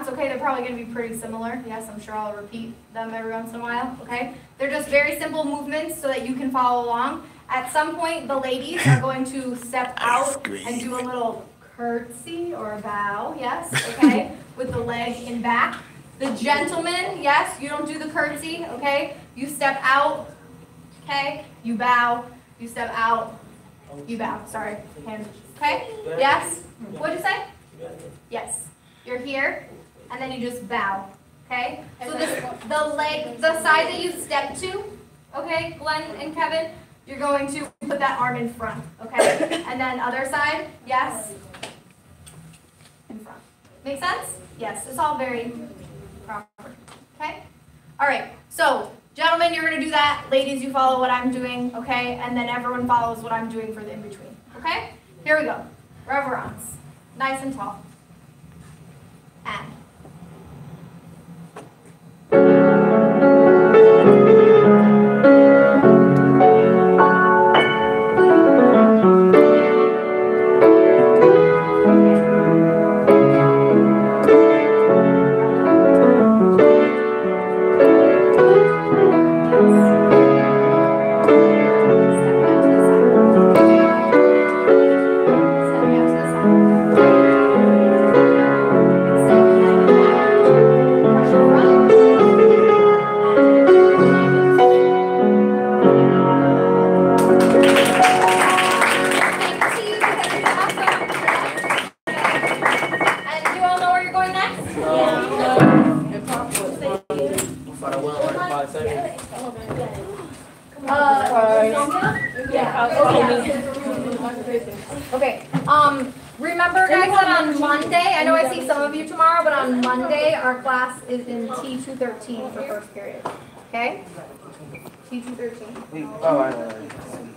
Okay, they're probably going to be pretty similar. Yes, I'm sure I'll repeat them every once in a while. Okay, they're just very simple movements so that you can follow along. At some point, the ladies are going to step out and do a little curtsy or a bow. Yes, okay, with the leg in back. The gentlemen, yes, you don't do the curtsy. Okay, you step out. Okay, you bow. You step out. You bow. Sorry, hands. Okay, yes. What'd you say? Yes. You're here, and then you just bow, okay? So the side that you step to, okay, Glenn and Kevin, you're going to put that arm in front, okay? And then other side, yes, in front. Make sense? Yes, it's all very proper, okay? All right, so Gentlemen, you're gonna do that. Ladies, you follow what I'm doing, okay? And then everyone follows what I'm doing for the in-between, okay? Here we go. Reverence. Nice and tall. And. Okay, remember guys that on Monday, I know I see some of you tomorrow, but on Monday, our class is in T213 for first period, okay? T213. Oh, I know.